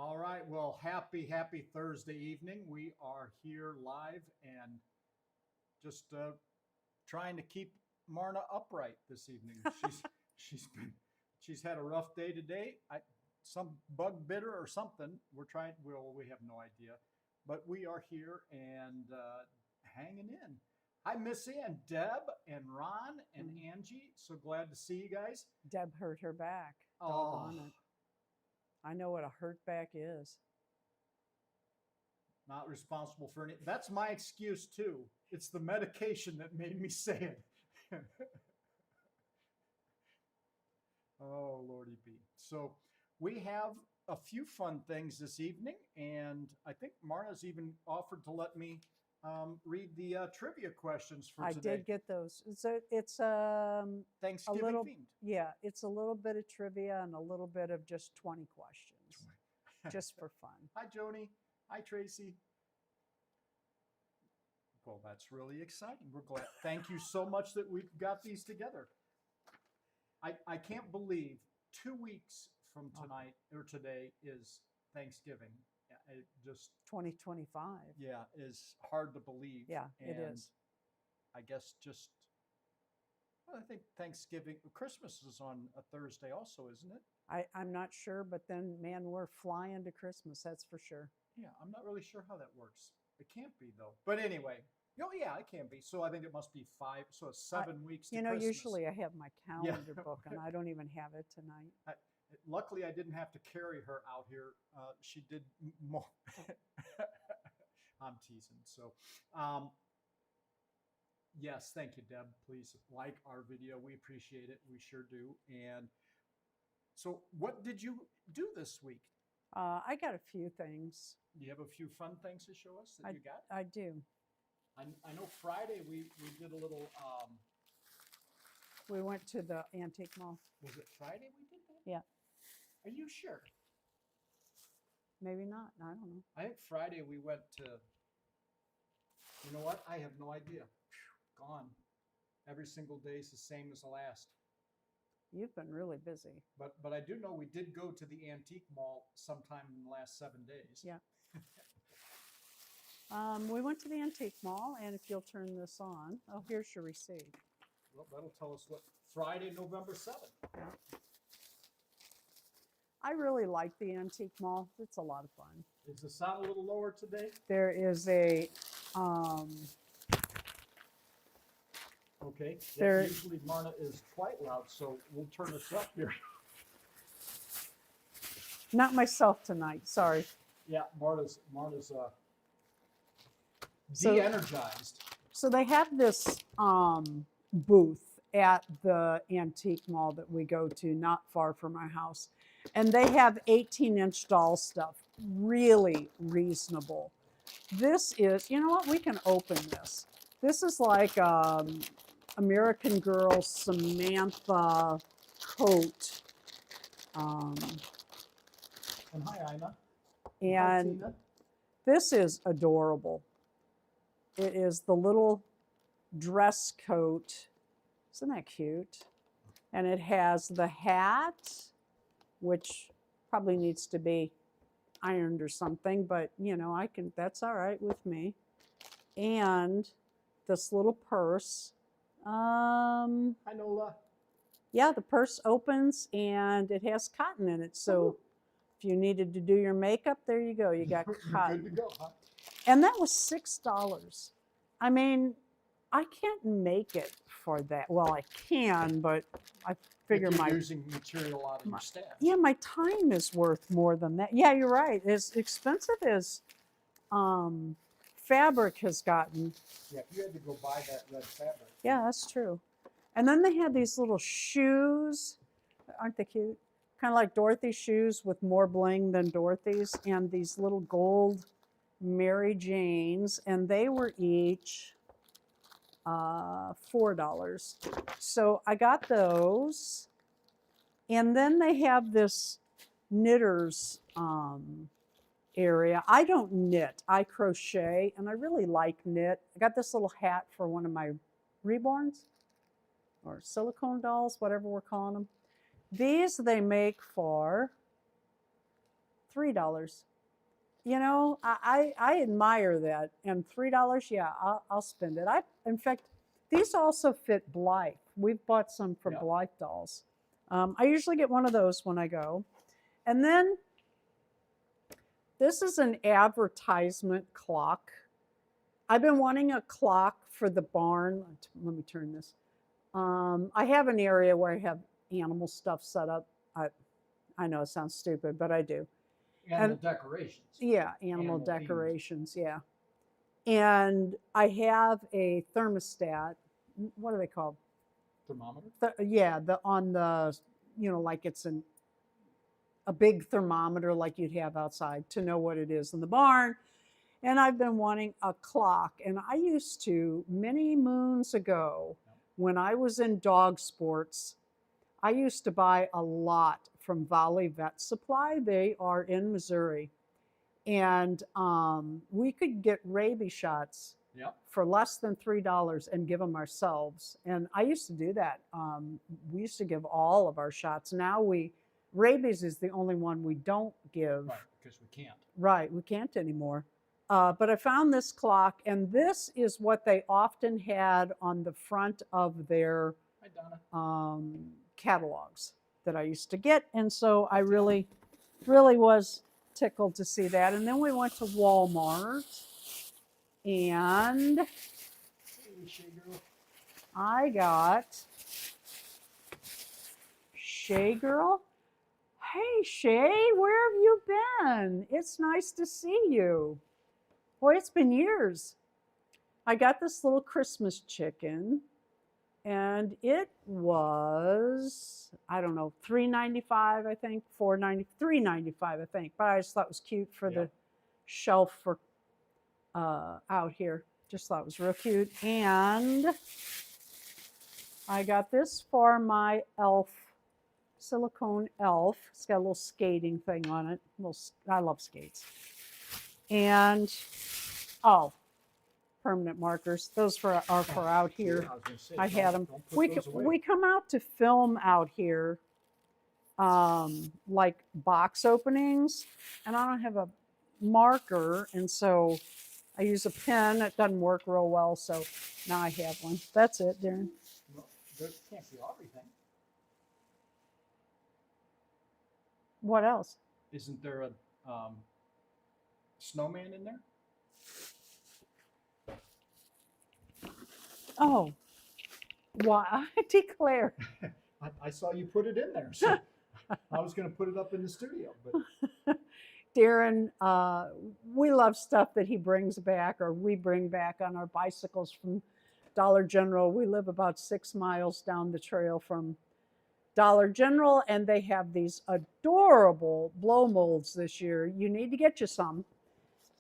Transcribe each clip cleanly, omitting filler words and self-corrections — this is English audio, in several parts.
All right. Well, happy Thursday evening. We are here live and just trying to keep Marna upright this evening. She's been she's had a rough day today. Some bug bit her or something. We're trying. Well, we have no idea, but we are here and hanging in. Hi, Missy and Deb and Ron and Angie. So glad to see you guys. Deb hurt her back. Oh, Doggone it. I know what a hurt back is. not responsible for any. That's my excuse too. It's the medication that made me say it. Oh, Lordy be. So we have a few fun things this evening, and I think Marna's even offered to let me read the trivia questions for today. I did get those. It's a Thanksgiving little, themed. yeah, it's a little bit of trivia and a little bit of just 20 questions, just for fun. Hi, Joni. Hi, Tracy. Well, that's really exciting. We're glad. Thank you so much that we've got these together. I can't believe 2 weeks from tonight or today is Thanksgiving. It just 2025. Yeah, is hard to believe. Yeah, it is. I guess I think Thanksgiving, Christmas is on a Thursday also, isn't it? I'm not sure, but then, man, we're flying to Christmas, that's for sure. Yeah, I'm not really sure how that works. It can't be, though. But anyway, yeah, it can be. So I think it must be 5, so it's 7 weeks to Christmas. Usually I have my calendar book, and I don't even have it tonight. Luckily, I didn't have to carry her out here. She did more. I'm teasing. So, yes, thank you, Deb. Please like our video. We appreciate it. We sure do. And so, what did you do this week? I got a few things. Do you have a few fun things to show us that you got? I do. I know Friday we did a little. We went to the antique mall. Was it Friday we did that? Yeah. Are you sure? Maybe not. I don't know. I think Friday we went to. You know what? I have no idea. Gone. Every single day is the same as the last. You've been really busy. But I do know we did go to the antique mall sometime in the last 7 days. Yeah. We went to the antique mall, and if you'll turn this on, oh, here's your receipt. Well, that'll tell us what Friday, November 7th. Yeah. I really like the antique mall. It's a lot of fun. Is the sound a little lower today? There is a okay. There, usually Marna is quite loud, so we'll turn this up here. Not myself tonight. Sorry. Yeah, Marna's de-energized. So they have this booth at the antique mall that we go to, not far from our house. And they have 18-inch doll stuff, really reasonable. This is, you know what, we can open this. This is like American Girl Samantha coat. And hi, Ina. And this is adorable. It is the little dress coat. Isn't that cute? And it has the hat, which probably needs to be ironed or something, but that's all right with me. And this little purse. Hi, Nola. Yeah, the purse opens and it has cotton in it. So if you needed to do your makeup, there you go. You got cotton. Good to go, huh? And that was $6. I mean, I can't make it for that. Well, I can, but I figure if you're using material out of your stash. Yeah, my time is worth more than that. Yeah, you're right. As expensive as fabric has gotten. Yeah, you had to go buy that red fabric. Yeah, that's true. And then they had these little shoes. Aren't they cute? Kind of like Dorothy's shoes with more bling than Dorothy's, and these little gold Mary Janes, and they were each $4. So I got those. And then they have this knitters area. I don't knit, I crochet, and I really like knit. I got this little hat for one of my reborns or silicone dolls, whatever we're calling them. These they make for $3. You know, I admire that. And $3, yeah, I'll spend it. In fact, these also fit Blythe. We've bought some for Yeah. Blythe dolls. I usually get one of those when I go. And then this is an advertisement clock. I've been wanting a clock for the barn. Let me turn this. I have an area where I have animal stuff set up. I know it sounds stupid, but I do. Animal decorations. Yeah, animal Animal decorations, yeah. And I have a thermostat. What are they called? Thermometer? Yeah, on the, like it's a big thermometer like you'd have outside to know what it is in the barn. And I've been wanting a clock. And I used to, many moons ago, when I was in dog sports, I used to buy a lot from Valley Vet Supply. They are in Missouri. And we could get rabies shots for less than $3 and give them ourselves. And I used to do that. We used to give all of our shots. Now rabies is the only one we don't give. Right, because we can't. Right, we can't anymore. But I found this clock, and this is what they often had on the front of their catalogs that I used to get. And so I really, really was tickled to see that. And then we went to Walmart, and I got Shay Girl. Hey, Shay, where have you been? It's nice to see you. Boy, it's been years. I got this little Christmas chicken, and it was, I don't know, $3.95, I think, $3.95, I think. But I just thought it was cute for the shelf for out here. Just thought it was real cute. And I got this for my elf, silicone elf. It's got a little skating thing on it. I love skates. And permanent markers. Those are for out here. I had them. We come out to film out here, like box openings, and I don't have a marker, and so I use a pen. It doesn't work real well, so now I have one. That's it, Darren. No, there can't be everything. What else? Isn't there a snowman in there? Oh, why? I declare. I saw you put it in there, so I was going to put it up in the studio. But Darren, we love stuff that he brings back or we bring back on our bicycles from Dollar General. We live about 6 miles down the trail from Dollar General, and they have these adorable blow molds this year. You need to get you some.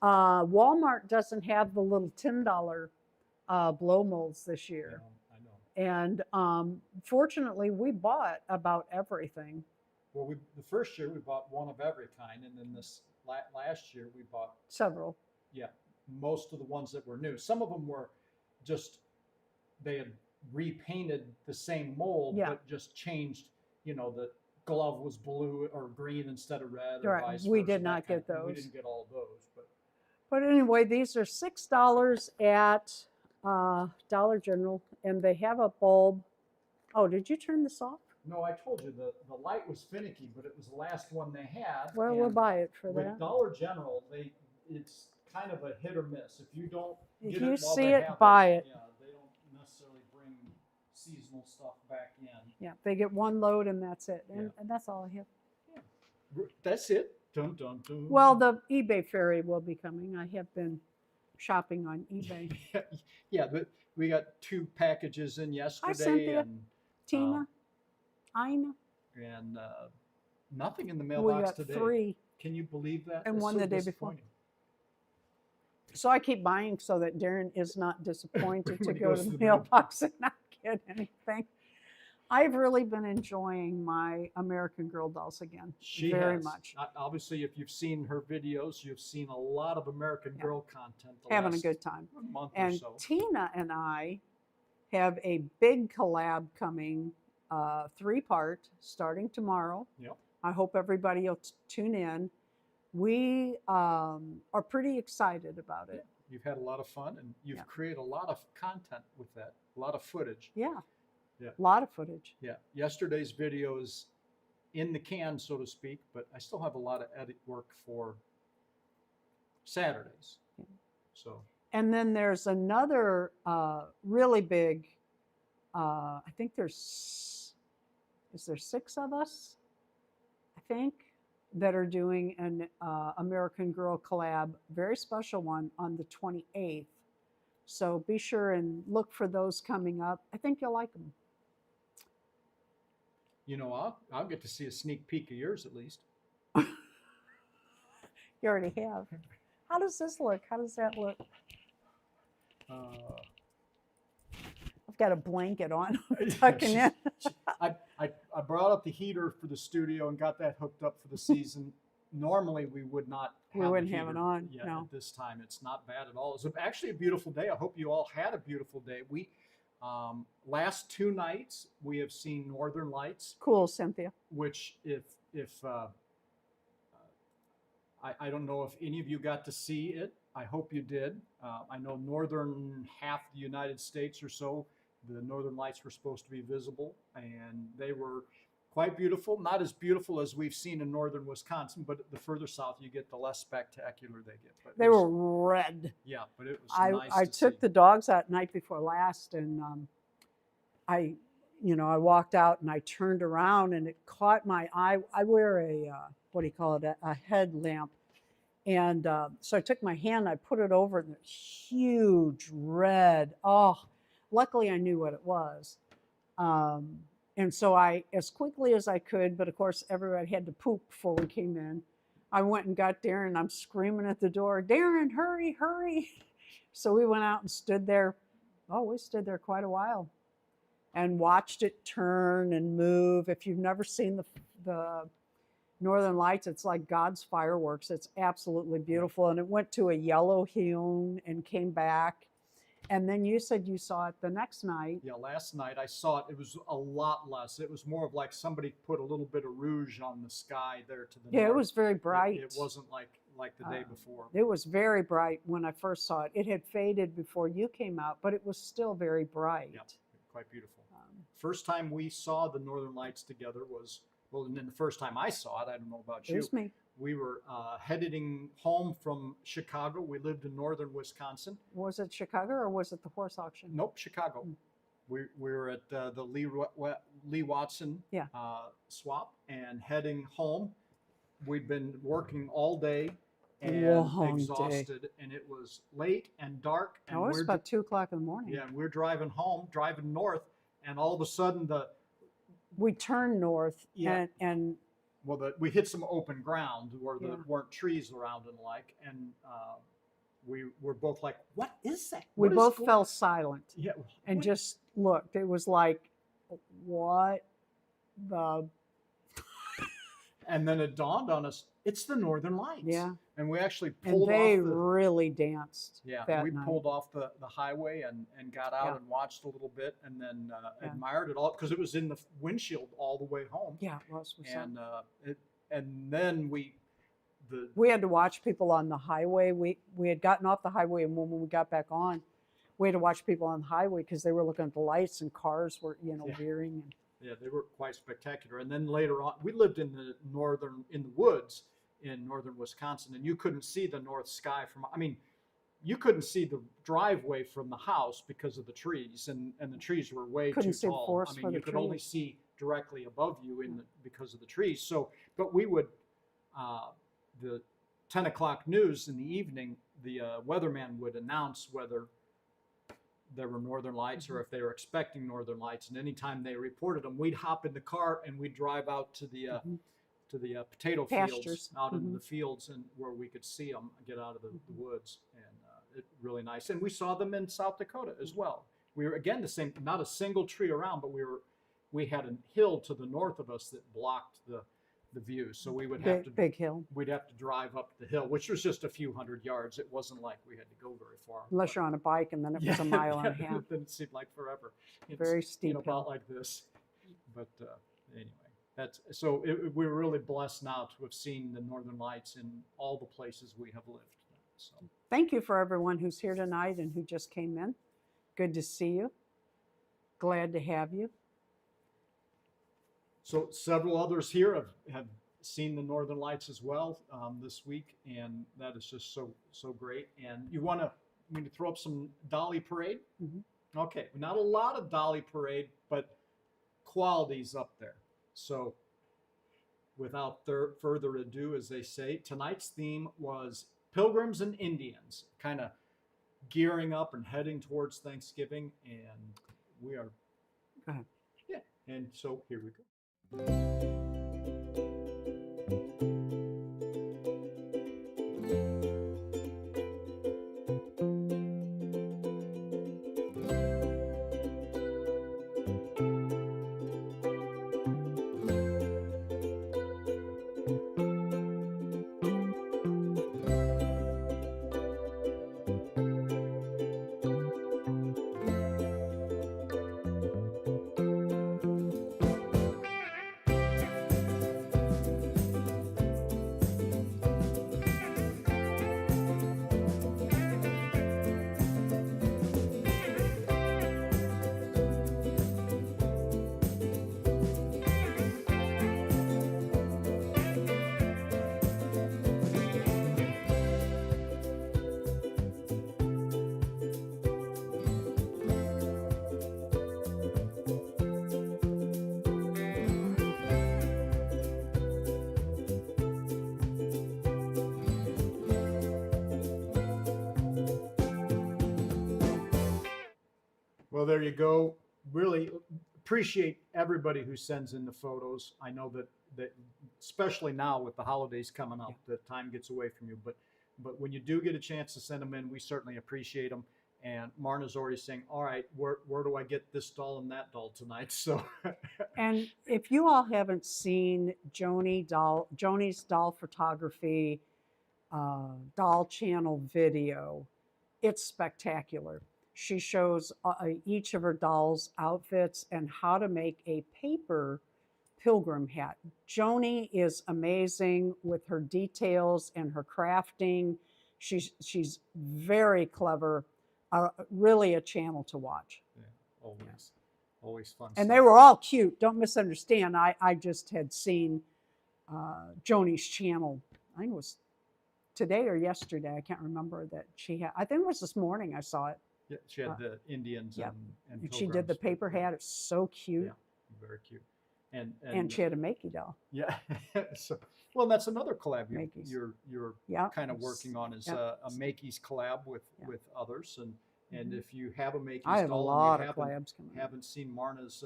Walmart doesn't have the little $10 blow molds this year. I know. And fortunately, we bought about everything. Well, the first year we bought one of every kind, and then this last year we bought several. Yeah, most of the ones that were new. Some of them were just, they had repainted the same mold, but just changed, the glove was blue or green instead of red. Or vice versa. We did not get those. We didn't get all of those. But anyway, these are $6 at Dollar General, and they have a bulb. Oh, did you turn this off? No, I told you the light was finicky, but it was the last one they had. Well, we'll buy it for that. With Dollar General, it's kind of a hit or miss. If you don't get if you it while see they it, have buy it. it. Yeah, they don't necessarily bring seasonal stuff back in. Yeah, they get one load and that's it, and that's all I have. Yeah. That's it. Dun, dun, dun. Well, the eBay fairy will be coming. I have been shopping on eBay. Yeah, but we got 2 packages in yesterday. Hi, Cynthia. Tina. Ina. And nothing in the mailbox today. We got 3. Can you believe that? And It's one so the day before. disappointing. So I keep buying so that Darren is not disappointed to When he go goes to to the the mailbox and not get anything. I've really been enjoying my American Girl dolls again. She very has. much. Obviously, if you've seen her videos, you've seen a lot of American Girl content. Having a good time. Month and or so. Tina and I have a big collab coming, 3-part, starting tomorrow. Yep. I hope everybody will tune in. we are pretty excited about it. You've had a lot of fun, and you've Yeah. created a lot of content with that, a lot of footage. Yeah. Yeah. A lot of footage. Yeah. Yesterday's video is in the can, so to speak, but I still have a lot of edit work for Saturdays. Yeah. So. And then there's another really big, I think is there 6 of us, I think, that are doing an American Girl collab, very special one on the 28th. So be sure and look for those coming up. I think you'll like them. You know, I'll get to see a sneak peek of yours at least. You already have. How does this look? How does that look? I've got a blanket on, tucking in. I brought up the heater for the studio and got that hooked up for the season. Normally we would not have We wouldn't the have it heater on, yet no. at this time. It's not bad at all. It's actually a beautiful day. I hope you all had a beautiful day. We last 2 nights we have seen northern lights. Cool, Cynthia. Which if I don't know if any of you got to see it. I hope you did. I know northern half the United States or so, the northern lights were supposed to be visible, and they were quite beautiful. Not as beautiful as we've seen in northern Wisconsin, but the further south you get, the less spectacular they get. But They were red. Yeah, but it was nice I to took see. the dogs out night before last, and I walked out and I turned around and it caught my eye. I wear a what do you call it? A headlamp. And so I took my hand, I put it over the huge red. Oh, luckily I knew what it was. And so I, as quickly as I could, but of course everybody had to poop before we came in, I went and got Darren and I'm screaming at the door, Darren, hurry, hurry. So we went out and stood there. Oh, we stood there quite a while and watched it turn and move. If you've never seen the Northern Lights, it's like God's fireworks. It's absolutely beautiful. And it went to a yellow hue and came back. And then you said you saw it the next night. Yeah, last night I saw it. It was a lot less. It was more of like somebody put a little bit of rouge on the sky there to the north. It was very bright. It wasn't like the day before. It was very bright when I first saw it. It had faded before you came out, but it was still very bright. Yeah, quite beautiful. First time we saw the Northern Lights together was, well, and then the first time I saw it, I don't know about you. It was me. We were heading home from Chicago. We lived in northern Wisconsin. Was it Chicago or was it the horse auction? Nope, Chicago. We were at the Lee Watson swap and heading home. We'd been working all day and exhausted, and it was late and dark. And it was about 2 o'clock in the morning. Yeah, and we're driving north, and all of a sudden we turned north and we hit some open ground where there weren't trees around and like, and we were both like, what is that? We both fell silent and just looked. It was like, what the? And then it dawned on us, it's the Northern Lights. Yeah. And we actually pulled off. And they off really danced. Yeah, that we night. pulled off the highway and got out and watched a little bit and then admired it all because it was in the windshield all the way home. Yeah, it was. And then we had to watch people on the highway. We had gotten off the highway, and when we got back on, we had to watch people on the highway because they were looking at the lights and cars were veering. Yeah, they were quite spectacular. And then later on, we lived in the woods in northern Wisconsin, and you couldn't see the north sky you couldn't see the driveway from the house because of the trees, and the trees were way too see tall. The forest for you the could trees. only see directly above you because of the trees. So, but we would, the 10 o'clock news in the evening, the weatherman would announce whether there were northern lights or if they were expecting northern lights. And anytime they reported them, we'd hop in the car and we'd drive out to the potato pastures. Fields, out into the fields, and where we could see them get out of the woods, and it really nice. And we saw them in South Dakota as well. We were again the same, not a single tree around, but we had a hill to the north of us that blocked the view. So we would have big hill. We'd have to drive up the hill, which was just a few hundred yards. It wasn't like we had to go very far. Unless you're on a bike, and then it was a mile and a half. Then it seemed like forever. Very steep. About like this. But anyway, we're really blessed now to have seen the Northern Lights in all the places we have lived. So Thank you for everyone who's here tonight and who just came in. Good to see you. Glad to have you. So several others here have seen the Northern Lights as well this week, and that is just so great. And you want me to throw up some Dolly Parade? Mm-hmm. Okay, not a lot of Dolly Parade, but quality's up there. So without further ado, as they say, tonight's theme was Pilgrims and Indians, kind of gearing up and heading towards Thanksgiving, and we are. Go ahead. Yeah, and so here we go. Well, there you go. Really appreciate everybody who sends in the photos. I know that especially now with the holidays coming up, the time gets away from you. But when you do get a chance to send them in, we certainly appreciate them. And Marna's already saying, all right, where do I get this doll and that doll tonight? So, and if you all haven't seen Joni's doll photography doll channel video, it's spectacular. She shows each of her dolls' outfits and how to make a paper pilgrim hat. Joni is amazing with her details and her crafting. She's very clever. Really a channel to watch. Yeah, always fun. And stuff. they were all cute. Don't misunderstand. I just had seen Joni's channel. I think it was today or yesterday. I can't remember that she had. I think it was this morning I saw it. Yeah, she had the Indians and she did the paper hat. It's so cute. Yeah, very cute. And she had a Makey doll. Yeah. So, well, that's another collab you're Yep. kind of working on is a Makey's collab with others. And if you have a Makey's I have doll a lot and of collabs coming. Haven't seen Marna's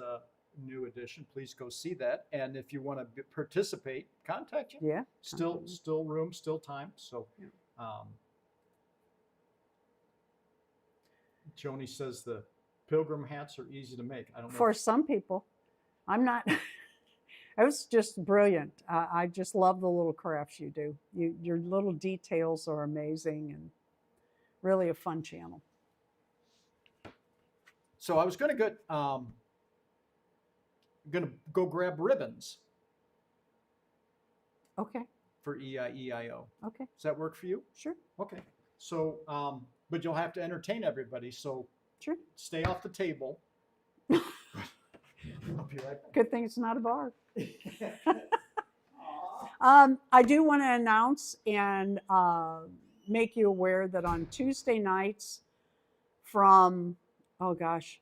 new edition, please go see that. And if you want to participate, contact you. Yeah. Still room, still time. So. Yeah. Joni says the pilgrim hats are easy to make. I don't know. For some people. I'm not. It was just brilliant. I just love the little crafts you do. Your little details are amazing and really a fun channel. So I was going to go grab ribbons. Okay. For EIEIO. Okay. Does that work for you? Sure. Okay. So, but you'll have to entertain everybody. So sure. Stay off the table. I'll be right back. Good thing it's not a bar. I do want to announce and make you aware that on Tuesday nights from, oh gosh,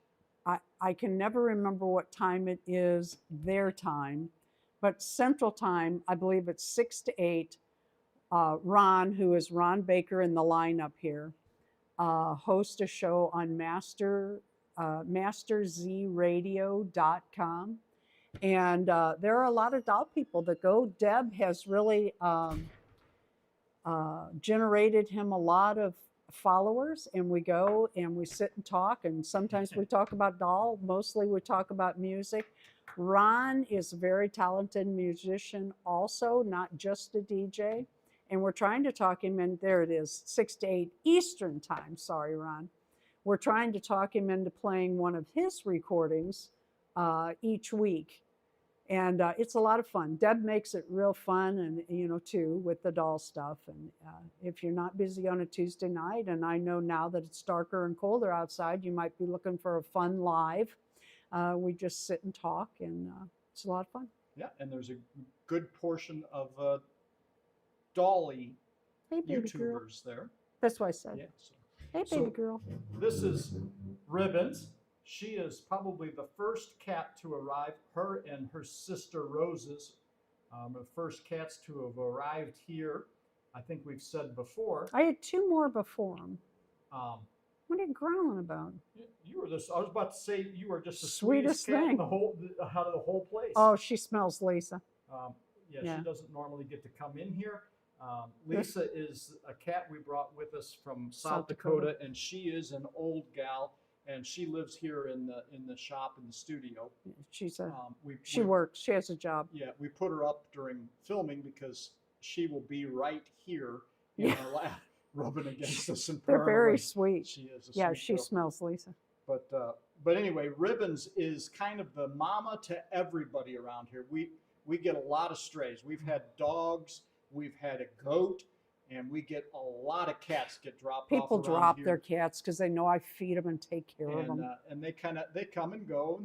I can never remember what time it is, their time, but Central Time, I believe it's 6 to 8. Ron, who is Ron Baker in the lineup here, hosts a show on masterzradio.com. And there are a lot of doll people that go. Deb has really generated him a lot of followers, and we go and we sit and talk, and sometimes we talk about doll, mostly we talk about music. Ron is a very talented musician also, not just a DJ. And we're trying to talk him in, there it is, 6 to 8 Eastern time. Sorry, Ron. We're trying to talk him into playing one of his recordings each week. And it's a lot of fun. Deb makes it real fun, and too, with the doll stuff. And if you're not busy on a Tuesday night, and I know now that it's darker and colder outside, you might be looking for a fun live. We just sit and talk, and it's a lot of fun. Yeah, and there's a good portion of Dolly YouTubers there. That's what I said. Yeah. Hey, baby girl. This is Ribbons. She is probably the first cat to arrive. Her and her sister Roses, the first cats to have arrived here. I think we've said before. I had 2 more before them. What are you growling about? You were this. I was about to say you were just the sweetest cat thing in the whole out of the whole place. Oh, she smells Lisa. Yeah, she doesn't normally get to come in here. Lisa is a cat we brought with us from South Dakota, and she is an old gal, and she lives here in the shop, in the studio. She's she works. She has a job. Yeah, we put her up during filming because she will be right here in our lap, rubbing against us. They're very sweet. She is. She smells Lisa. But anyway, Ribbons is kind of the mama to everybody around here. We get a lot of strays. We've had dogs. We've had a goat, and we get a lot of cats get dropped off. People drop their cats because they know I feed them and take care of them. And they come and go,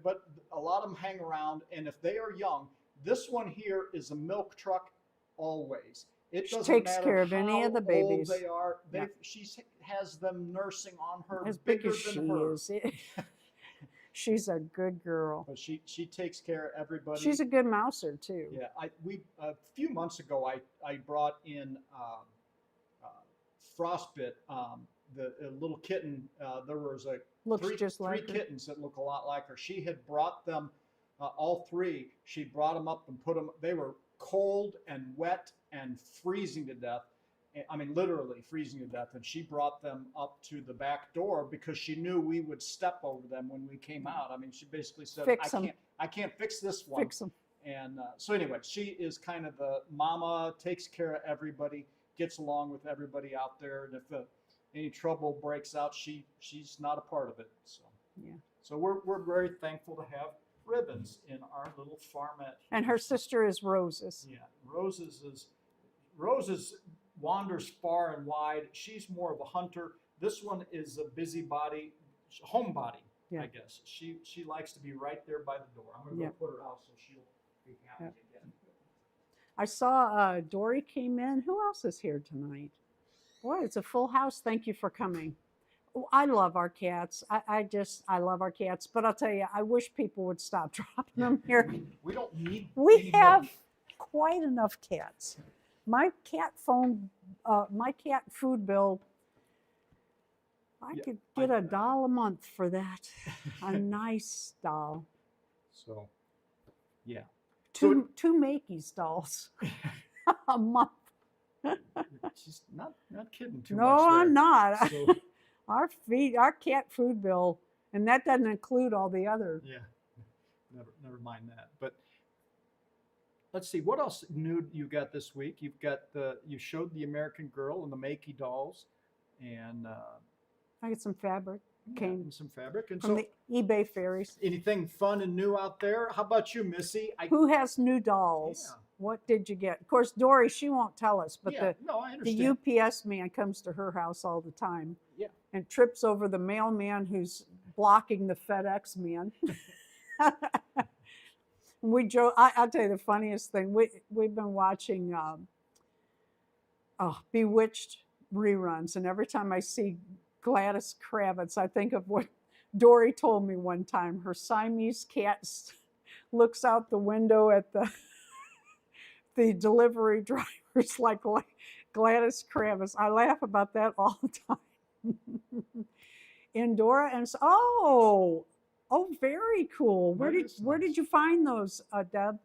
but a lot of them hang around. And if they are young, this one here is a milk truck always. It she doesn't takes matter care of how any of the babies. Old they are. She has them nursing on her as bigger big as than she her. is. She's a good girl. But she takes care of everybody. She's a good mouser too. Yeah, a few months ago I brought in Frostbit, the little kitten. There was three kittens that look a lot like her. She had brought them, all 3. She brought them up and put them. They were cold and wet and freezing to death. I mean, literally freezing to death. And she brought them up to the back door because she knew we would step over them when we came out. I mean, she basically said, I can't fix this one. Fix them. And so anyway, she is kind of the mama, takes care of everybody, gets along with everybody out there. And if any trouble breaks out, she's not a part of it. So yeah. So we're very thankful to have Ribbons in our little farmette here. And her sister is Roses. Yeah, Roses wanders far and wide. She's more of a hunter. This one is a busybody, homebody, I guess. She likes to be right there by the door. I'm going to go put her out so she'll be happy again. I saw Dory came in. Who else is here tonight? Boy, it's a full house. Thank you for coming. Oh, I love our cats. I love our cats. But I'll tell you, I wish people would stop dropping them here. We don't need. We have quite enough cats. My cat food bill, I could get $1 a month for that. A nice doll. So, yeah. Two Makeys dolls a month. She's not kidding too much. No, I'm not. So, our cat food bill, and that doesn't include all the other. Yeah, never mind that. But let's see, what else new you got this week? You showed the American Girl and the Makey dolls, and I got some fabric. Some fabric, and from the eBay fairies. Anything fun and new out there? How about you, Missy? Who has new dolls? Yeah. What did you get? Of course, Dory, she won't tell us, but I understand. the UPS man comes to her house all the time. Yeah. And trips over the mailman who's blocking the FedEx man. I'll tell you the funniest thing. We've been watching Bewitched reruns, and every time I see Gladys Kravitz, I think of what Dory told me one time. Her Siamese cat looks out the window at the delivery drivers like Gladys Kravitz. I laugh about that all the time. Indora and oh, very cool. Where did you find those, Deb?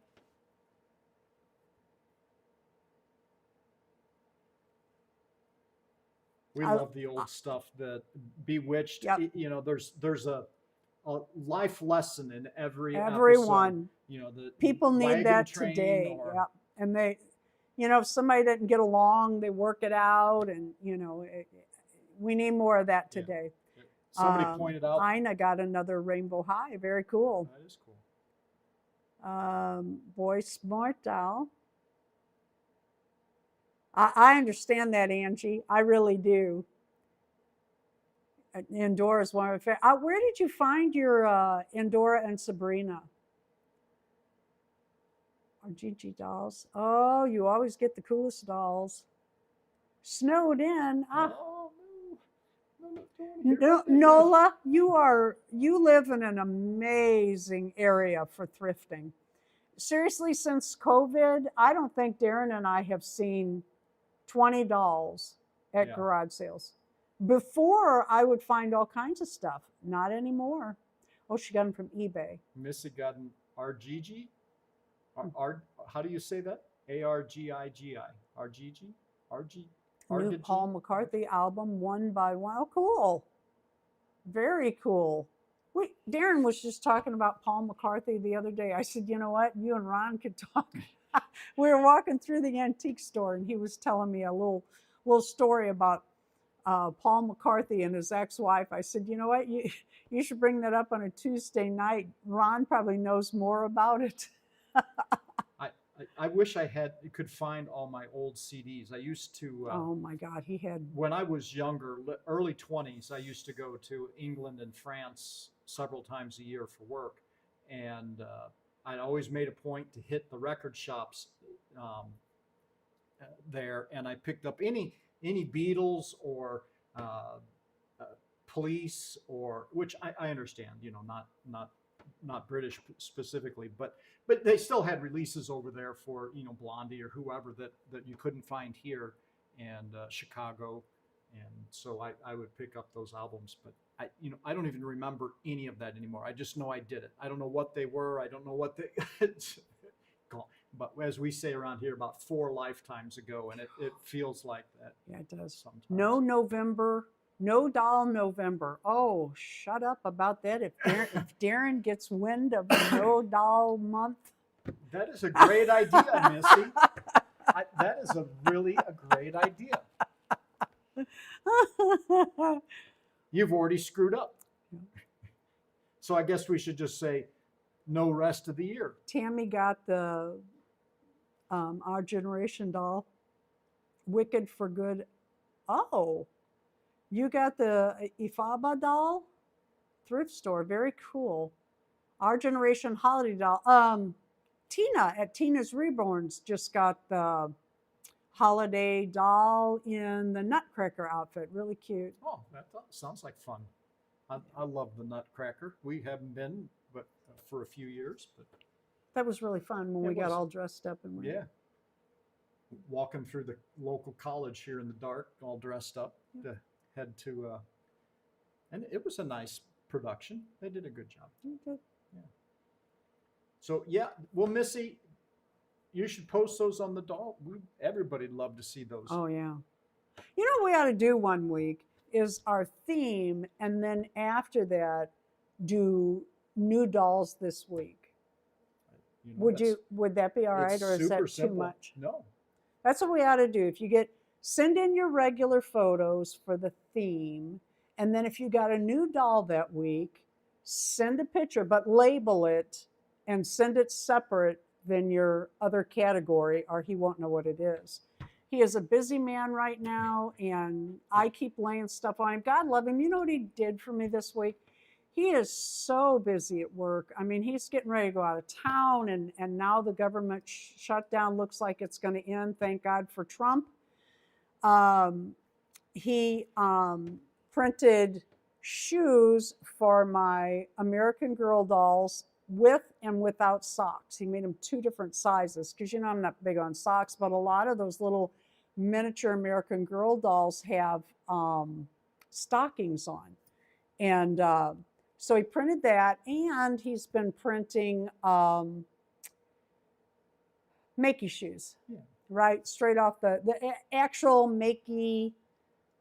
We love the old stuff. The Bewitched. Yep. You know, there's a life lesson in everyone. Episode. The people need that today. Yeah, and they, if somebody doesn't get along, they work it out, and we need more of that today. Yeah. Somebody pointed out. Ina got another Rainbow High. Very cool. That is cool. Boy Smart doll. I understand that, Angie. I really do. Endora is one of my favorite. Where did you find your Endora and Sabrina? Or Gigi dolls? Oh, you always get the coolest dolls. Snowed in. Oh, no. Nola, you live in an amazing area for thrifting. Seriously, since COVID, I don't think Darren and I have seen 20 dolls at garage sales. Before, I would find all kinds of stuff. Not anymore. Oh, she got them from eBay. Missy got an RGG? How do you say that? ARGIGI. RGG? RG? New Paul McCartney album, One by One. Oh, cool. Very cool. Wait, Darren was just talking about Paul McCartney the other day. I said, you know what? You and Ron could talk. We were walking through the antique store, and he was telling me a little story about Paul McCartney and his ex-wife. I said, you know what? You should bring that up on a Tuesday night. Ron probably knows more about it. I wish I could find all my old CDs. I used to. Oh my God, he had. When I was younger, early 20s, I used to go to England and France several times a year for work, and I'd always made a point to hit the record shops there, and I picked up any Beatles or Police, or which I understand, not British specifically, but they still had releases over there for Blondie or whoever that you couldn't find here, and Chicago, and so I would pick up those albums, but I don't even remember any of that anymore. I just know I did it. I don't know what they were. I don't know what they. But as we say around here, about 4 lifetimes ago, and it feels like that. Yeah, it does. Sometimes. No November. No doll November. Oh, shut up about that. If Darren gets wind of a no doll month. That is a great idea, Missy. That is really a great idea. You've already screwed up. So I guess we should just say no rest of the year. Tammy got the Our Generation doll. Wicked for Good. Oh. You got the Ifaba doll, thrift store, very cool. Our Generation holiday doll. Tina at Tina's Reborns just got the holiday doll in the Nutcracker outfit, really cute. Oh, that sounds like fun. I love the Nutcracker. We haven't been, but for a few years. But that was really fun when we got all dressed up and went. Yeah. Walking through the local college here in the dark, all dressed up. To head to, and it was a nice production. They did a good job. Okay. Yeah. So well, Missy, you should post those on the doll. Everybody'd love to see those. Oh yeah. You know what we ought to do one week is our theme, and then after that, do new dolls this week. Would that be all right, or is that too much? No. That's what we ought to do. If you send in your regular photos for the theme, and then if you got a new doll that week, send a picture, but label it and send it separate than your other category, or he won't know what it is. He is a busy man right now, and I keep laying stuff on him. God love him. You know what he did for me this week? He is so busy at work. I mean, he's getting ready to go out of town, and now the government shutdown looks like it's going to end. Thank God for Trump. He printed shoes for my American Girl dolls with and without socks. He made them 2 different sizes because, I'm not big on socks, but a lot of those little miniature American Girl dolls have stockings on. And so he printed that, and he's been printing Makey shoes. Yeah. Right, straight off the actual Makey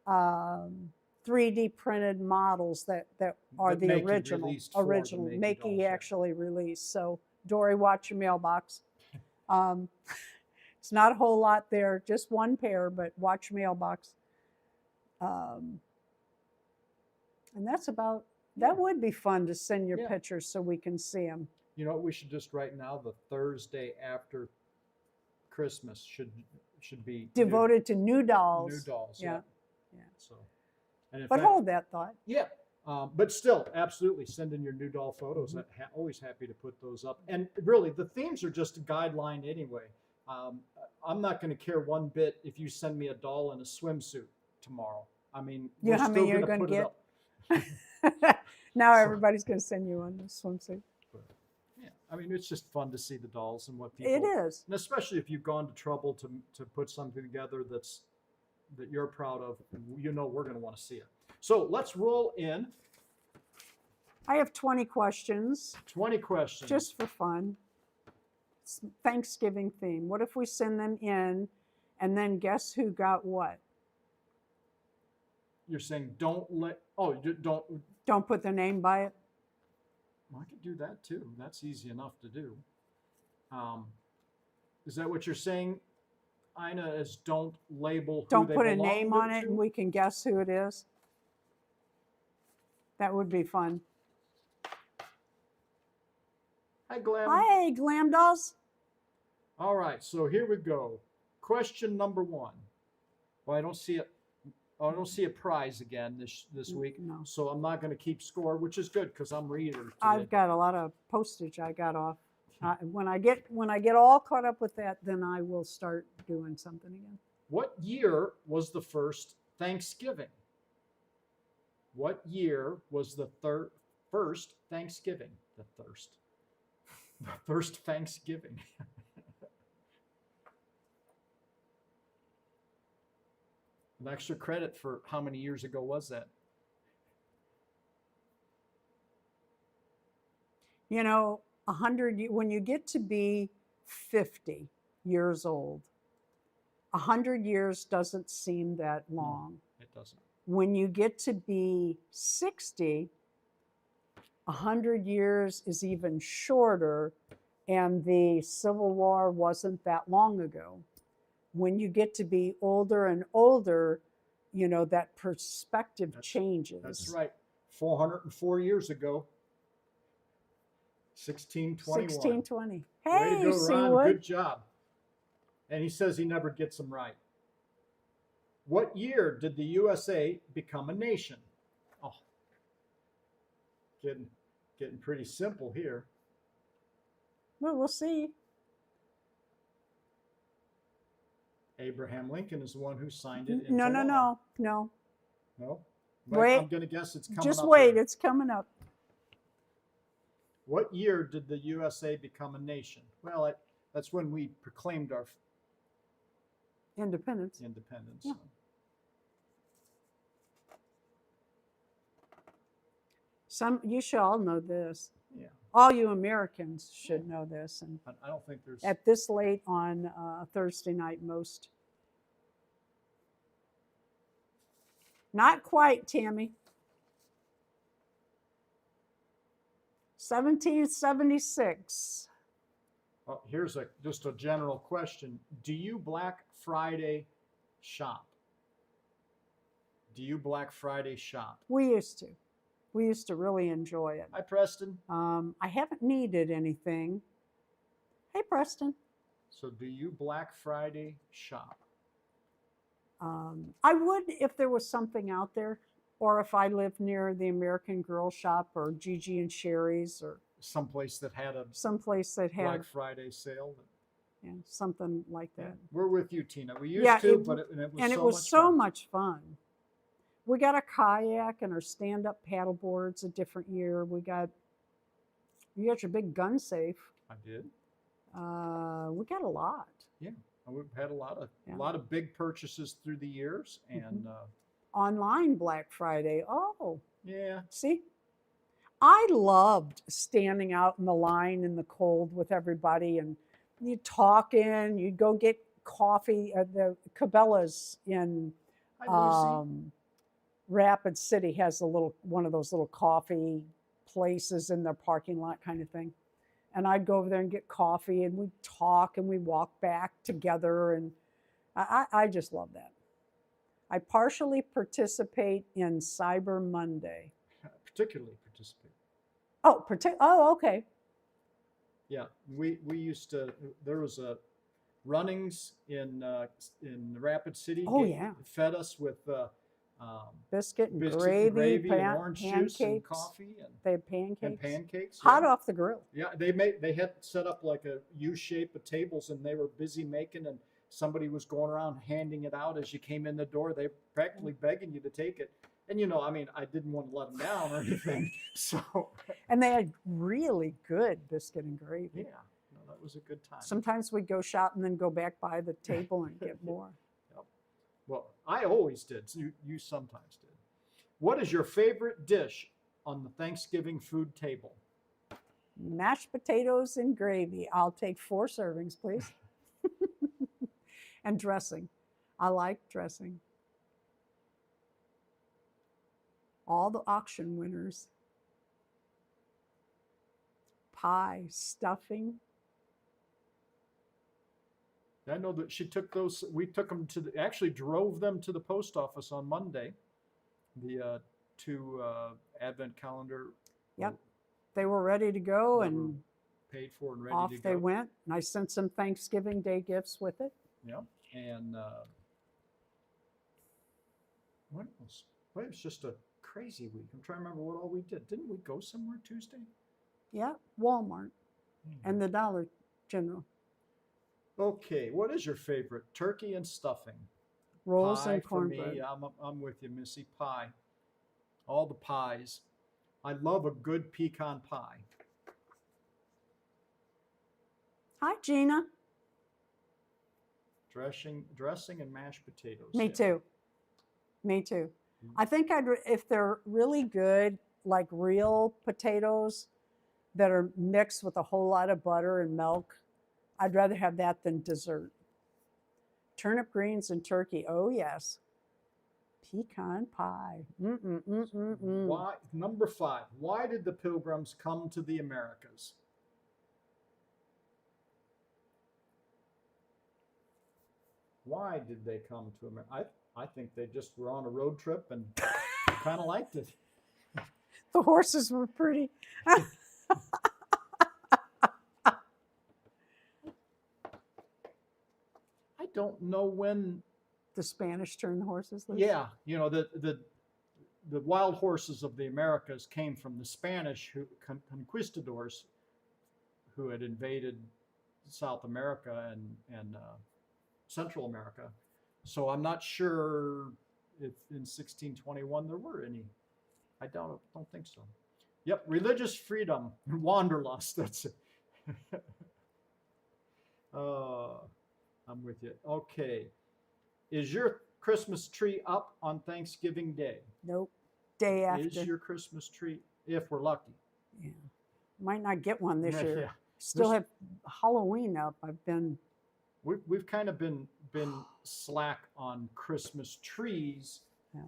3D printed models that are the original Makey dolls, actually released. So Dory, watch your mailbox. It's not a whole lot there, just 1 pair, but watch your mailbox. And that's about. That would be fun to send your pictures so we can see them. You know what we should just write now? The Thursday after Christmas should be Devoted to new dolls. New dolls. Yeah. Yeah. So, and in But fact, hold that thought. yeah. But still, absolutely, send in your new doll photos. Mm-hmm. Always happy to put those up. And really, the themes are just a guideline anyway. I'm not going to care one bit if you send me a doll in a swimsuit tomorrow. I mean, You know we're how still many you're going to going put to it get? up. Now So- everybody's going to send you on the swimsuit. But, yeah, I mean, it's just fun to see the dolls and what people. It is. And especially if you've gone to trouble to put something together that you're proud of, you know we're going to want to see it. So let's roll in I have 20 questions 20 questions. just for fun. It's Thanksgiving theme. What if we send them in and then guess who got what? You're saying don't. Don't put their name by it. Well, I could do that too. That's easy enough to do. Is that what you're saying, Ina? Is don't label who Don't they put a belong name on it to? and we can guess who it is. That would be fun. Hi, Glam. Hi, Glam Dolls. All right, so here we go. Question number 1. Well, I don't see it. I don't see a prize again this week, No. so I'm not going to keep score, which is good because I'm reader today. I've got a lot of postage I got off. When I get all caught up with that, then I will start doing something again. What year was the first Thanksgiving? What year was the first Thanksgiving? The first Thanksgiving. An extra credit for how many years ago was that? You know, 100, when you get to be 50 years old, 100 years doesn't seem that long. It doesn't. When you get to be 60, 100 years is even shorter, and the Civil War wasn't that long ago. When you get to be older and older, you know, that perspective changes. That's right. 404 years ago. 1621. 1620. Hey, Way to go, Ron. Seawood. Good job. And he says he never gets them right. What year did the USA become a nation? Oh, getting pretty simple here. Well, we'll see. Abraham Lincoln is the one who signed it. No. No. But Wait. I'm going to guess it's coming Just up wait, here. it's coming up. What year did the USA become a nation? Well, that's when we proclaimed our Independence. independence. Yeah. You should all know this. Yeah. All you Americans should know this. And I don't think there's. at this late on Thursday night, most. Not quite, Tammy. 1776. Oh, here's just a general question. Do you Black Friday shop? Do you Black Friday shop? We used to. We used to really enjoy it. Hi, Preston. I haven't needed anything. Hey, Preston. So do you Black Friday shop? I would if there was something out there, or if I lived near the American Girl Shop or Gigi and Sherry's or Someplace that had a someplace that had Black Friday sale. something like that. We're with you, Tina. We used to, but it was so fun. much fun. We got a kayak and our stand-up paddle boards a different year. You got your big gun safe. I did. We got a lot. Yeah, we've had a lot Yeah. of big purchases through the years, and Online Black Friday. Oh, yeah, see, I loved standing out in the line in the cold with everybody, and you talking. You'd go get coffee at the Cabela's in Hi, Lucy. Rapid City has one of those little coffee places in their parking lot kind of thing. And I'd go over there and get coffee, and we'd talk and we'd walk back together. And I just love that. I partially participate in Cyber Monday. Particularly participate. Oh, okay. Yeah, we used to. There was a Runnings in Rapid City. Oh, yeah. Fed us with Biscuit and biscuit gravy, and gravy and orange juice and pancakes. coffee They had pancakes. and pancakes. Hot Yeah. off the grill. Yeah, they had set up like a U shape of tables, and they were busy making, and somebody was going around handing it out as you came in the door. They practically begging you to take it. And I mean, I didn't want to let them down or anything. So And they had really good biscuit and gravy. yeah, no, that was a good time. Sometimes we'd go shop and then go back by the table and get more. Yep. Well, I always did. So you sometimes did. What is your favorite dish on the Thanksgiving food table? Mashed potatoes and gravy. I'll take 4 servings, please. And dressing. I like dressing. All the auction winners. Pie, stuffing. I know that she took those. We took them actually drove them to the post office on Monday. The 2 advent calendar. Yep. They were ready to go They were and paid for and ready off to they go. went. And I sent some Thanksgiving Day gifts with it. Yeah, and what else? Well, it was just a crazy week. I'm trying to remember what all we did. Didn't we go somewhere Tuesday? Yeah, Walmart and the Dollar General. Okay, what is your favorite? Turkey and stuffing. Rolls Pie and for cornbread. me. I'm with you, Missy. Pie. All the pies. I love a good pecan pie. Hi, Gina. Dressing and mashed potatoes. Me Yeah. too. Me too. I think if they're really good, like real potatoes that are mixed with a whole lot of butter and milk, I'd rather have that than dessert. Turnip greens and turkey. Oh, yes. Pecan pie. Why, number 5, why did the Pilgrims come to the Americas? Why did they come to America? I think they just were on a road trip and kind of liked it. The horses were pretty. I don't know when. The Spanish turned the horses loose. Yeah, the wild horses of the Americas came from the Spanish conquistadors who had invaded South America and Central America. So I'm not sure if in 1621 there were any. I don't think so. Yep, religious freedom, wanderlust. That's it. I'm with you. Okay. Is your Christmas tree up on Thanksgiving Day? Nope. Day after. Is your Christmas tree, if we're lucky? Yeah. Might not get one this year. Yeah. Still have Halloween up. We've kind of been slack on Christmas trees. Yeah.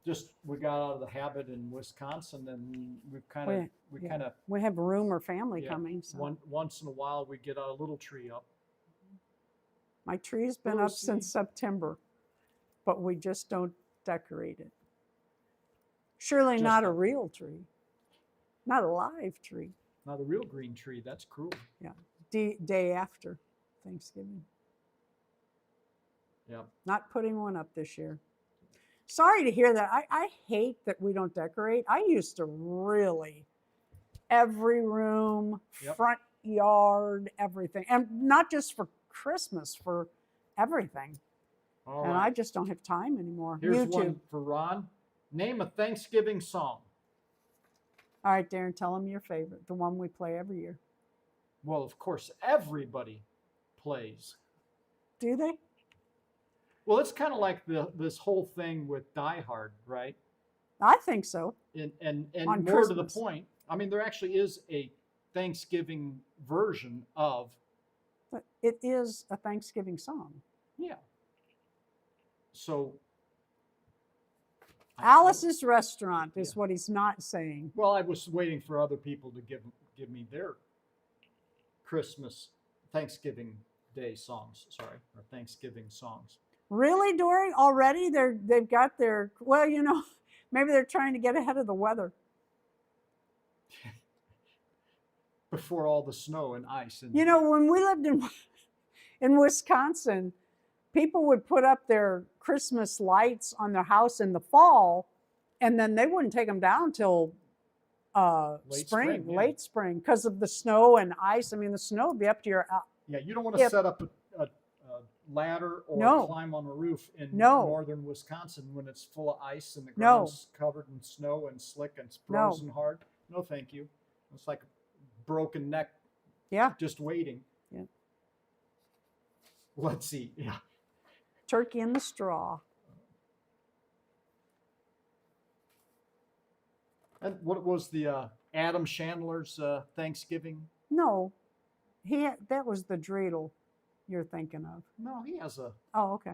Just we got out of the habit in Wisconsin, and We have room or family Yeah. coming. So. Once in a while we get a little tree up. My tree's been We'll up see. since September, but we just don't decorate it. Surely Just not a not- real tree, not a live tree. Not a real green tree. That's cruel. Yeah, day after Thanksgiving. Yeah. Not putting one up this year. Sorry to hear that. I hate that we don't decorate. I used to really, every room, Yep. front yard, everything. And not just for Christmas, for everything. All And right. I just don't have time anymore. Here's You too. one for Ron. Name a Thanksgiving song. All right, Darren, tell them your favorite, the one we play every year. Well, of course, everybody plays. Do they? Well, it's kind of like this whole thing with Die Hard, right? I think so. And On more to the Christmas. point, I mean, there actually is a Thanksgiving version of, But it is a Thanksgiving song. yeah. So. Alice's Restaurant is Yeah. what he's not saying. Well, I was waiting for other people to give me their Thanksgiving Day songs, or Thanksgiving songs. Really, Dory? Already they've got their, well, maybe they're trying to get ahead of the weather. before all the snow and ice. And You know, when we lived in Wisconsin, people would put up their Christmas lights on their house in the fall, and then they wouldn't take them down till Late spring, spring, yeah. late spring, because of the snow and ice. I mean, the snow would be up to your. yeah, you don't want to If- set up a ladder or No. climb on a roof in No. northern Wisconsin when it's full of ice and the No. ground's covered in snow and slick and it's No. frozen hard. No, thank you. It's like a broken neck Yeah, just waiting. Yeah. Let's see. Yeah. turkey in the straw. And what was the Adam Chandler's Thanksgiving? No, that was the dreidel you're thinking of. No, he has a. Oh, okay.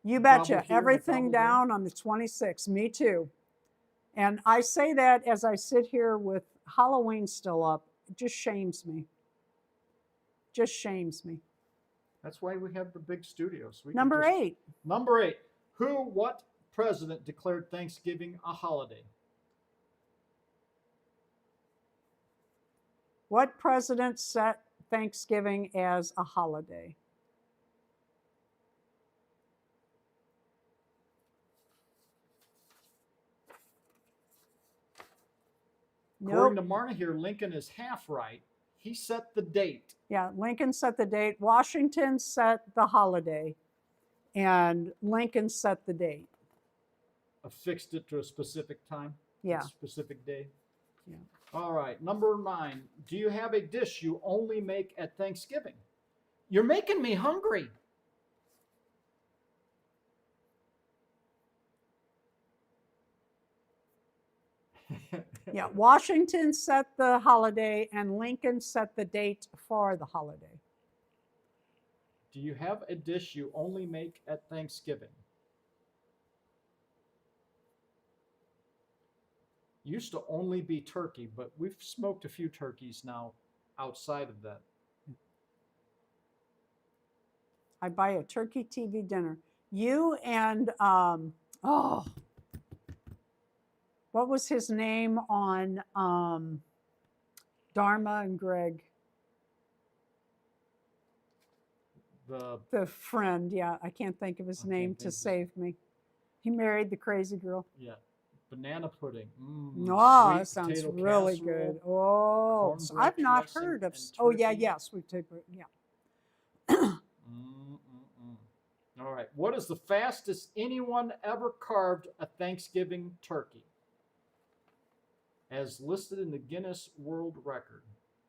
You Gobble betcha. here and a Everything gobble there. down on the 26th. Me too. And I say that as I sit here with Halloween still up. It just shames me. Just shames me. That's why we have the big studios. We can Number just- 8. Number 8. What president declared Thanksgiving a holiday? What president set Thanksgiving as a holiday? According Nope. to Marna here, Lincoln is half right. He set the date. Yeah, Lincoln set the date. Washington set the holiday. And Lincoln set the date. Affixed it to a specific time. Yeah. A specific day. Yeah. All right. Number 9. Do you have a dish you only make at Thanksgiving? You're making me hungry. Yeah, Washington set the holiday and Lincoln set the date for the holiday. Do you have a dish you only make at Thanksgiving? Used to only be turkey, but we've smoked a few turkeys now outside of that. I buy a turkey TV dinner. You and what was his name on Dharma and Greg? The friend, yeah, I can't think of his I name can't to think of save me. He married the crazy girl. Yeah, banana pudding. Oh, sweet that sounds potato really casserole, good. Oh, so cornbread I've not dressing, heard of. and Oh yeah, turkey. yeah, sweet potato. Yeah. All right. What is the fastest anyone ever carved a Thanksgiving turkey? As listed in the Guinness World Record,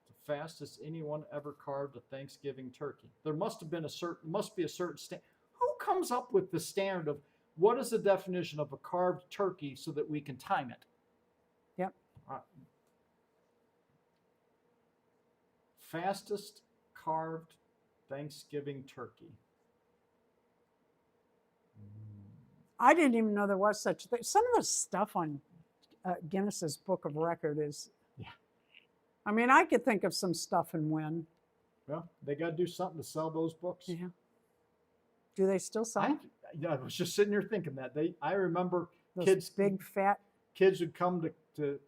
the fastest anyone ever carved a Thanksgiving turkey. There must be a certain standard. Who comes up with the standard of what is the definition of a carved turkey so that we can time it? Yep. Fastest carved Thanksgiving turkey. I didn't even know there was such a thing. Some of the stuff on Guinness's Book of Record is. Yeah. I mean, I could think of some stuff and win. Well, they got to do something to sell those books. Yeah. Do they still sell I was just sitting here thinking that I remember those big fat? kids would come to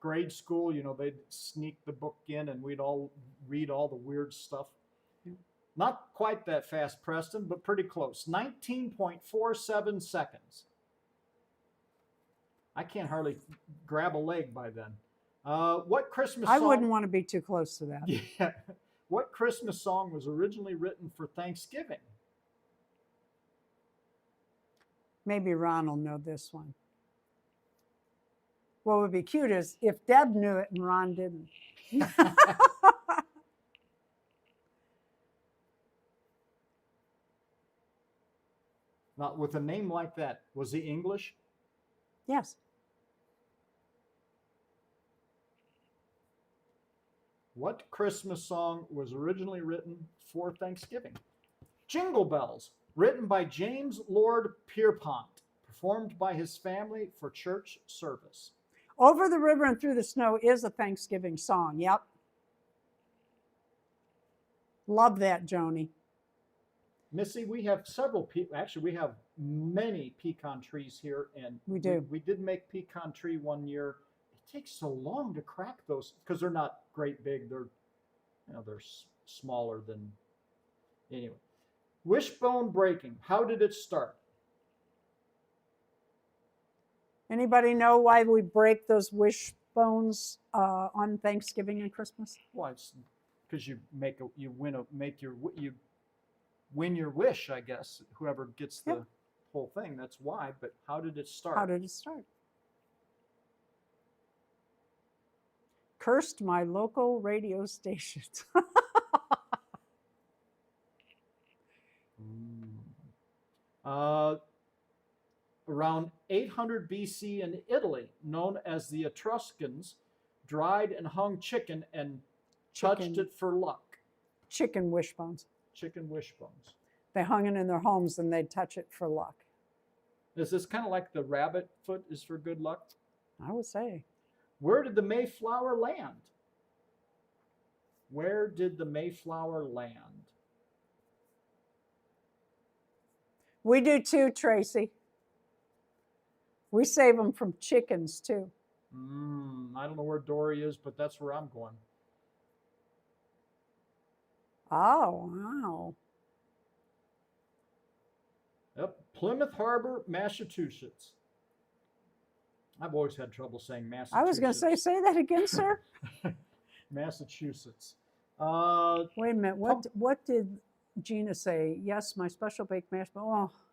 grade school. You know, they'd sneak the book in, and we'd all read all the weird stuff. Yeah. Not quite that fast, Preston, but pretty close. 19.47 seconds. I can't hardly grab a leg by then. What Christmas I song? wouldn't want to be too close to that. Yeah. What Christmas song was originally written for Thanksgiving? Maybe Ron will know this one. What would be cute is if Deb knew it and Ron didn't. Now, with a name like that, was he English? Yes. What Christmas song was originally written for Thanksgiving? Jingle Bells, written by James Lord Pierpont, performed by his family for church service. Over the River and Through the Snow is a Thanksgiving song. Yep. Love that, Joni. Missy, we have several, actually we have many pecan trees here, and We do. We did make pecan tree one year. takes so long to crack those because they're not great big. They're, they're smaller than, anyway. Wishbone breaking. How did it start? Anybody know why we break those wishbones on Thanksgiving and Christmas? Well, it's because you win your wish, I guess. Whoever gets the whole thing, that's why. But how did it start? How did it start? Cursed my local radio stations. Around 800 BC in Italy, known as the Etruscans, dried and hung chicken and touched it for luck. Chicken wishbones. Chicken wishbones. They hung it in their homes and they'd touch it for luck. Is this kind of like the rabbit foot is for good luck? I would say. Where did the Mayflower land? Where did the Mayflower land? We do too, Tracy. We save them from chickens too. I don't know where Dory is, but that's where I'm going. Oh, wow. Yep, Plymouth Harbor, Massachusetts. I've always had trouble saying Massachusetts. I was going to say that again, sir. Massachusetts. Wait a minute. What did Gina say? Yes, my special baked mashed potatoes. Oh,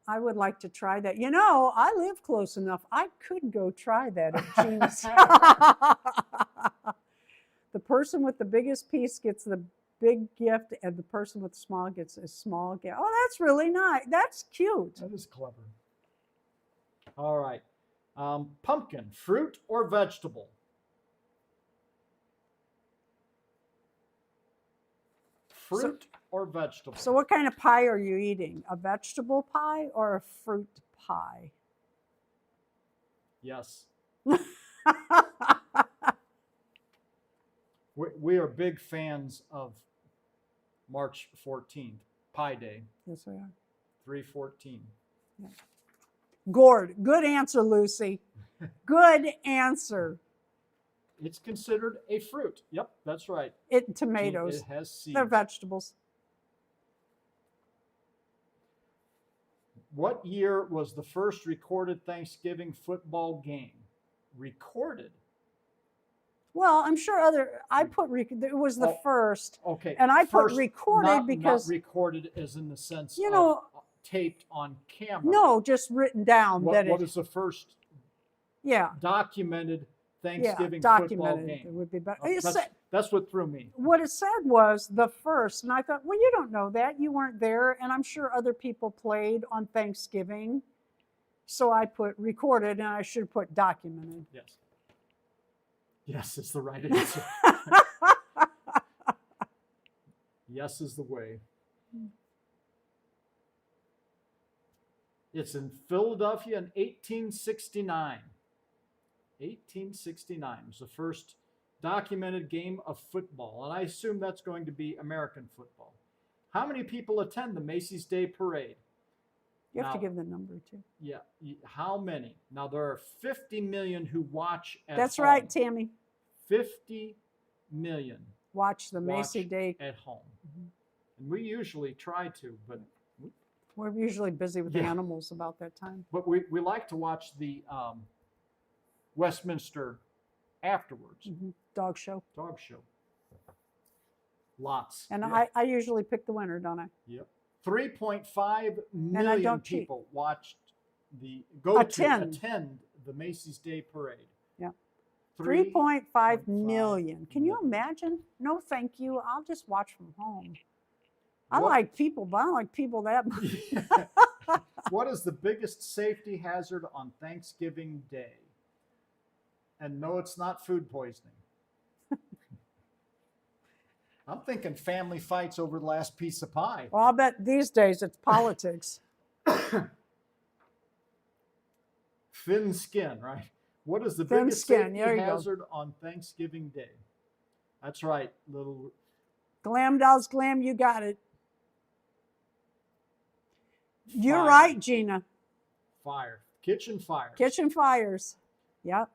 I would like to try that. You know, I live close enough. I could go try that at Gina's. The person with the biggest piece gets the big gift, and the person with the small gets a small gift. Oh, that's really nice. That's cute. That is clever. All right. Pumpkin, fruit or vegetable? Fruit or vegetable? So what kind of pie are you eating? A vegetable pie or a fruit pie? Yes. We are big fans of March 14th, Pie Day. Yes, we are. 3/14. Yeah. Gourd. Good answer, Lucy. Good answer. It's considered a fruit. Yep, that's right. Tomatoes. It has seeds. They're vegetables. What year was the first recorded Thanksgiving football game? Recorded? Well, I'm sure it was the first. Okay. And I first, put recorded because. Not recorded as in the sense you know, of taped on camera. No, just written down. What is the first documented Thanksgiving football game? It would be better. That's what threw me. What it said was the first, and I thought, well, you don't know that. You weren't there, and I'm sure other people played on Thanksgiving. So I put recorded, and I should have put documented. Yes. Yes, is the right answer. Yes is the way. It's in Philadelphia in 1869. 1869 was the first documented game of football, and I assume that's going to be American football. How many people attend the Macy's Day Parade? You have to give the number too. Yeah. How many? Now, there are 50 million who watch at That's home. right, Tammy. 50 million watch the Macy's Day at home. Mm-hmm. And we usually try to, but we're usually busy with animals about that time. But we like to watch the Westminster afterwards. Mm-hmm. Dog show. Dog show. Lots. And I usually pick the winner, don't I? Yep. 3.5 million people watched attend the Macy's Day Parade. Yeah. 3.5 million. Can you imagine? No, thank you. I'll just watch from home. I like people, but I don't like people that much. What is the biggest safety hazard on Thanksgiving Day? And no, it's not food poisoning. I'm thinking family fights over the last piece of pie. Well, I'll bet these days it's politics. Thin skin, right? What is the biggest safety hazard on Thanksgiving Day? That's right, little. Glam dolls, glam, you got it. You're right, Gina. Fire. Kitchen fires. Kitchen fires. Yep.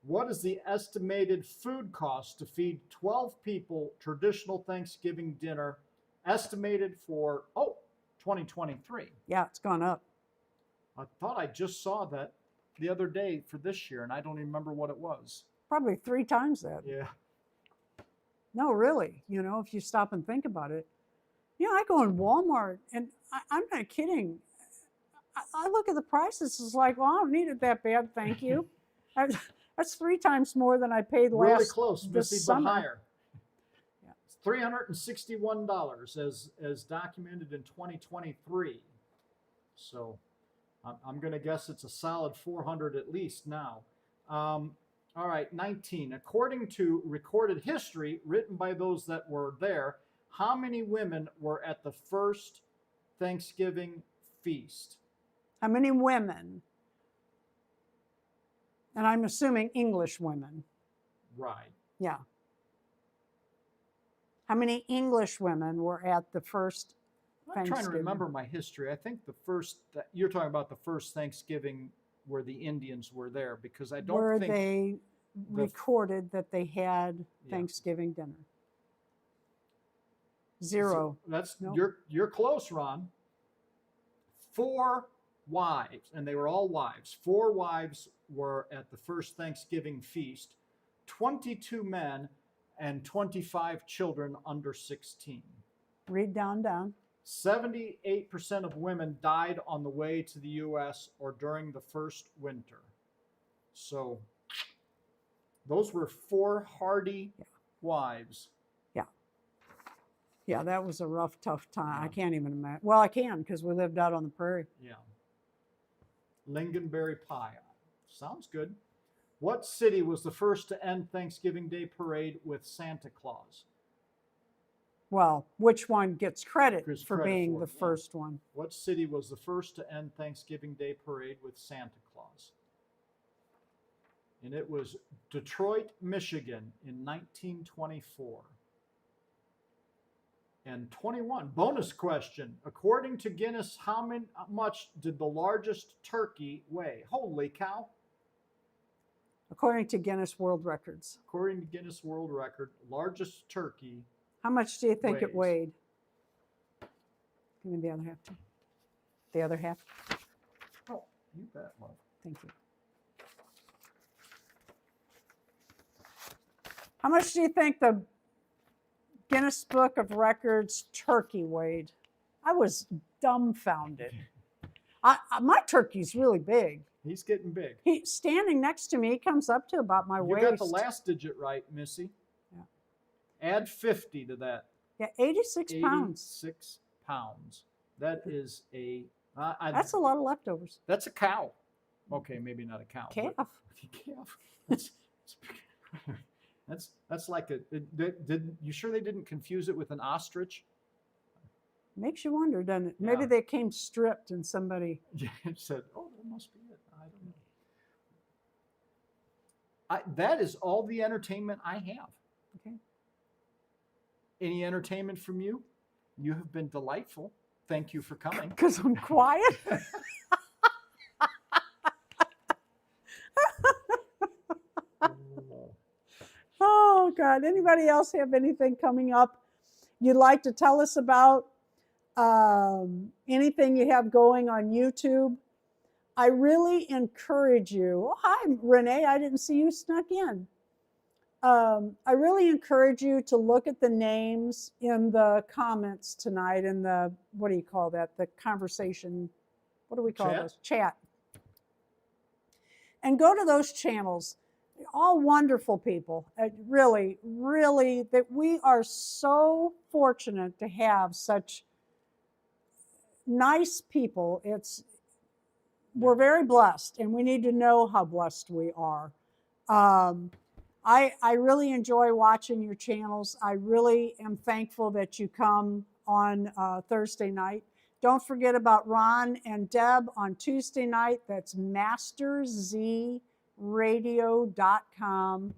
What is the estimated food cost to feed 12 people traditional Thanksgiving dinner estimated for 2023? Yeah, it's gone up. I thought I just saw that the other day for this year, and I don't even remember what it was. Probably 3 times that. Yeah. No, really. If you stop and think about it. I go in Walmart, and I'm not kidding. I look at the prices. It's like, well, I don't need it that bad, thank you. That's 3 times more than I paid last. Really close, Missy, but higher. Yeah. It's $361 as documented in 2023. So I'm going to guess it's a solid 400 at least now. All right, 19. According to recorded history written by those that were there, how many women were at the first Thanksgiving feast? How many women? And I'm assuming English women. Right. Yeah. How many English women were at the first I'm trying to remember my history. I think you're talking about the first Thanksgiving where the Indians were there, because I don't think they recorded that they had Thanksgiving dinner. 0. Nope. You're close, Ron. 4 wives, and they were all wives. 4 wives were at the first Thanksgiving feast, 22 men, and 25 children under 16. Read down. 78% of women died on the way to the U.S. or during the first winter. So those were 4 hardy wives. Yeah, that was a rough, tough time. Yeah. I can't even imagine. Well, I can, because we lived out on the prairie. Yeah. Lingonberry pie. Sounds good. What city was the first to end Thanksgiving Day parade with Santa Claus? Well, which one gets credit for being the first one? What city was the first to end Thanksgiving Day parade with Santa Claus? And it was Detroit, Michigan in 1924. And 21, bonus question. According to Guinness, how much did the largest turkey weigh? Holy cow. According to Guinness World Records. According to Guinness World Record, largest turkey. How much do you think it weighed? Give me the other half, too. The other half? Oh, you bet, love. Thank you. How much do you think the Guinness Book of Records turkey weighed? I was dumbfounded. My turkey's really big. He's getting big. He's standing next to me. He comes up to about my waist. You got the last digit right, Missy. Yeah. Add 50 to that. Yeah, 86 pounds. 86 pounds. That is a... that's a lot of leftovers. That's a cow. Okay, maybe not a cow. Calf. Calf. That's like a... you sure they didn't confuse it with an ostrich? Makes you wonder, doesn't it? Yeah. Maybe they came stripped and somebody... Yeah, said, oh, that must be it. I don't know. That is all the entertainment I have. Okay. Any entertainment from you? You have been delightful. Thank you for coming. Because I'm quiet? Oh, God. Anybody else have anything coming up you'd like to tell us about? Anything you have going on YouTube? I really encourage you. Oh, hi, Renee. I didn't see you snuck in. I really encourage you to look at the names in the comments tonight in the, what do you call that? The conversation. What do we call those? Chat. And go to those channels. They're all wonderful people. Really, really, that we are so fortunate to have such nice people. We're very blessed, and we need to know how blessed we are. I really enjoy watching your channels. I really am thankful that you come on Thursday night. Don't forget about Ron and Deb on Tuesday night. That's masterzradio.com.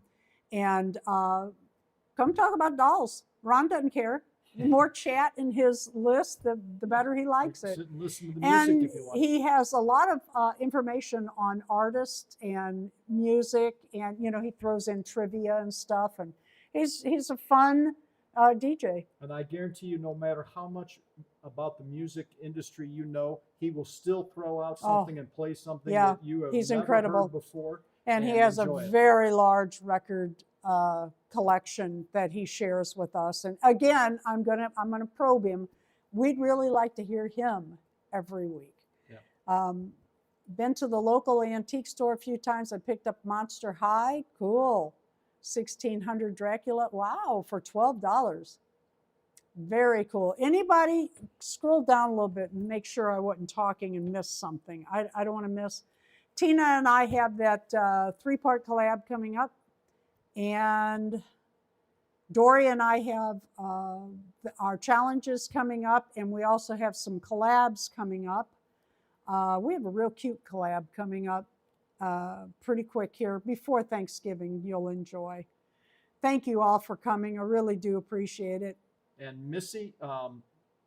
And come talk about dolls. Ron doesn't care. the more chat in his list, the better he likes it. Sit and listen to the music And if you want. he has a lot of information on artists and music, and he throws in trivia and stuff, and he's a fun DJ. And I guarantee you, no matter how much about the music industry you know, he will still throw out something and play something yeah, that you have he's never incredible. heard before. And he has a enjoy it. very large record collection that he shares with us. And again, I'm gonna probe him. We'd really like to hear him every week. Yeah. Been to the local antique store a few times. I picked up Monster High. Cool. 1600 Dracula. Wow, for $12. Very cool. Anybody, scroll down a little bit and make sure I wasn't talking and missed something. I don't want to miss. Tina and I have that 3-part collab coming up. And Dory and I have our challenges coming up. And we also have some collabs coming up. We have a real cute collab coming up pretty quick here before Thanksgiving. You'll enjoy. Thank you all for coming. I really do appreciate it. And Missy,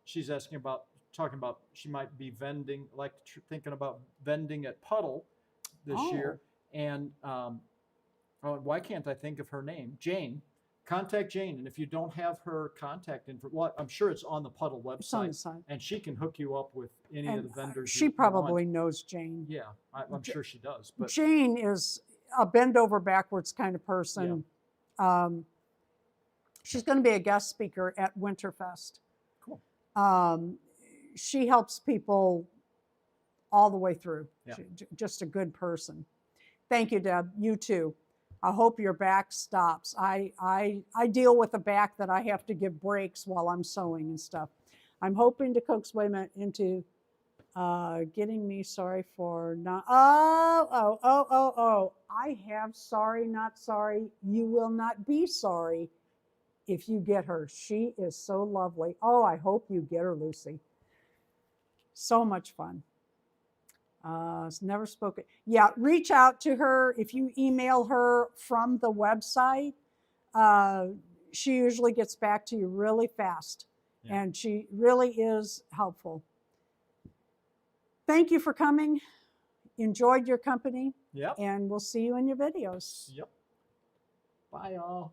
she's talking about she might be vending, thinking about vending at Puddle this year. And why can't I think of her name? Jane. Contact Jane, and if you don't have her contact info, well, I'm sure it's on the Puddle website, It's on the site. and she can hook you up with any of the vendors. She probably knows Jane. Yeah, I'm sure she does. But Jane is a bend over backwards kind of person. Yeah. She's going to be a guest speaker at Winterfest. Cool. She helps people all the way through. Yeah. Just a good person. Thank you, Deb. You too. I hope your back stops. I deal with a back that I have to give breaks while I'm sewing and stuff. I'm hoping to coax women into getting me sorry for not. Oh. I have sorry, not sorry. You will not be sorry if you get her. She is so lovely. Oh, I hope you get her, Lucy. So much fun. Never spoken. Yeah, reach out to her. If you email her from the website, she usually gets back to you really fast. Yeah. And she really is helpful. Thank you for coming. Enjoyed your company. Yep. And we'll see you in your videos. Yep. Bye, all.